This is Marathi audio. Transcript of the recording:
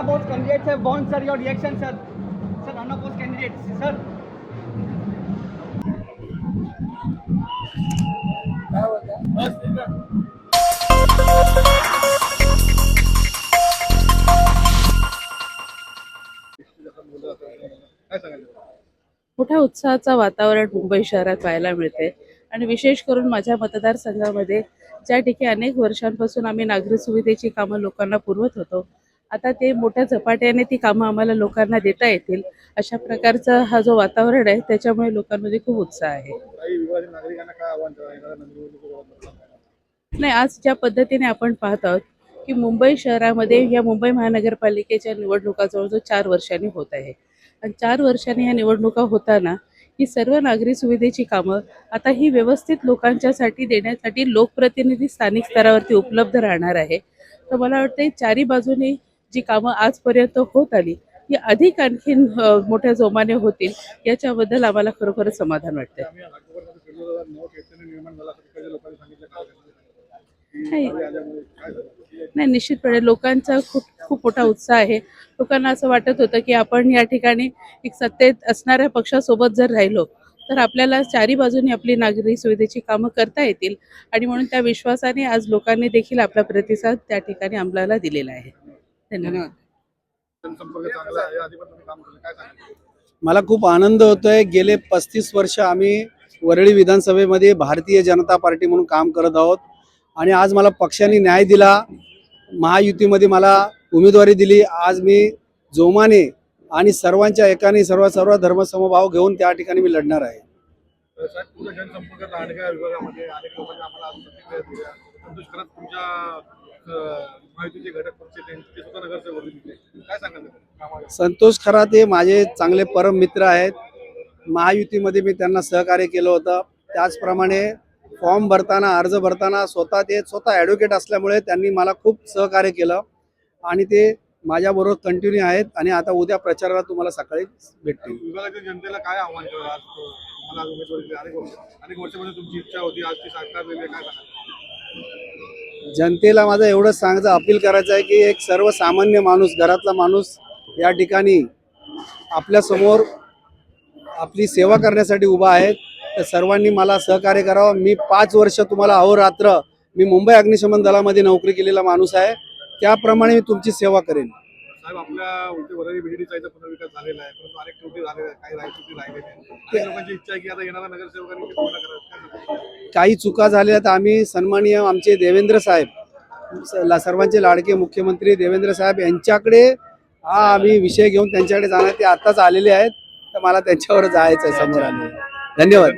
unopposed candidates have won, sir. Your reaction, sir? Sir, unopposed candidates, sir. मोठ्या उत्साहाचं वातावरण मुंबई शहरात पाहायला मिळते आणि विशेष करून माझ्या मतदारसंघामध्ये ज्या ठिकाणी अनेक वर्षांपासून आम्ही नागरी सुविधेची कामं लोकांना पुरवत होतो, आता ते मोठ्या झपाट्याने ती कामं आम्हाला लोकांना देता येतील अशा प्रकारचा हा जो वातावरण आहे त्याच्यामुळे लोकांमध्ये खूप उत्साह आहे. नाही, आज ज्या पद्धतीने आपण पाहत आहोत की मुंबई शहरामध्ये या मुंबई महानगरपालिकेच्या निवडणुका जवळजवळ 4 वर्षांनी होत आहे आणि 4 वर्षांनी ह्या निवडणुका होताना ही सर्व नागरी सुविधेची कामं आता ही व्यवस्थित लोकांच्यासाठी देण्यासाठी लोकप्रतिनिधी स्थानिक स्तरावरती उपलब्ध राहणार आहे. तर मला वाटतं चारी बाजूनी जी कामं आजपर्यंत होत आली ही अधिक आणखीन मोठ्या जोमाने होतील याच्याबद्दल आम्हाला खरोखरच समाधान वाटतं. नाही नाही, निश्चितपणे लोकांचा खूप खूप मोठा उत्साह आहे. लोकांना असं वाटत होतं की आपण या ठिकाणी एक सत्तेत असणाऱ्या पक्षासोबत जर राहिलो तर आपल्याला चारी बाजूनी आपली नागरी सुविधेची कामं करता येतील आणि म्हणून त्या विश्वासाने आज लोकांनी देखील आपला प्रतिसाद त्या ठिकाणी आम्हाला दिलेला आहे. धन्यवाद. मला खूप आनंद होतोय. गेले 35 वर्ष आम्ही वरळी विधानसभेमध्ये भारतीय जनता पार्टी म्हणून काम करत आहोत आणि आज मला पक्षाने न्याय दिला. महायुतीमध्ये मला उमेदवारी दिली. आज मी जोमाने आणि सर्वांच्या एकाने सर्व धर्मसमभाव घेऊन त्या ठिकाणी मी लढणार आहे. संतोष खरात हे माझे चांगले परम मित्र आहेत. महायुतीमध्ये मी त्यांना सहकार्य केलं होतं. त्याचप्रमाणे फॉर्म भरताना अर्ज भरताना स्वतः ॲडव्होकेट असल्यामुळे त्यांनी मला खूप सहकार्य केलं आणि ते माझ्याबरोबर कंटिन्यू आहेत आणि आता उद्या प्रचाराला तुम्हाला सकाळी भेटतील. विभागातील जनतेला काय आव्हान केलं? आज तुम्हाला उमेदवारी अनेक वर्षामध्ये तुमची इच्छा होती, आज ती साकारलेली आहे, काय सांगा? जनतेला माझं एवढंच सांगायचं अपील करायचं आहे की एक सर्वसामान्य माणूस, घरातला माणूस या ठिकाणी आपल्यासमोर आपली सेवा करण्यासाठी उभा आहे. तर सर्वांनी मला सहकार्य करावं. मी 5 वर्ष तुम्हाला अहोरात्र मी मुंबई अग्निशमन दलामध्ये नोकरी केलेला माणूस आहे. त्याप्रमाणे मी तुमची सेवा करेन. साहेब, आपल्या वरळी बीडीचा इथं पुनर्विकास झालेला आहे, परंतु अनेक त्रुटी झालेल्या आहेत, काही त्रुटी राहिलेल्या आहेत. अनेक लोकांची इच्छा आहे की आता येणाऱ्या नगरसेवकांनी ते पूर्ण करावं. काही चुका झाल्या तर आम्ही सन्माननीय आमचे देवेंद्र साहेब, सर्वांचे लाडके मुख्यमंत्री देवेंद्र साहेब यांच्याकडे हा आम्ही विषय घेऊन त्यांच्याकडे जाणार. ते आत्ताच आलेले आहेत तर मला त्यांच्यावर जायचं आहे समोर आले. धन्यवाद.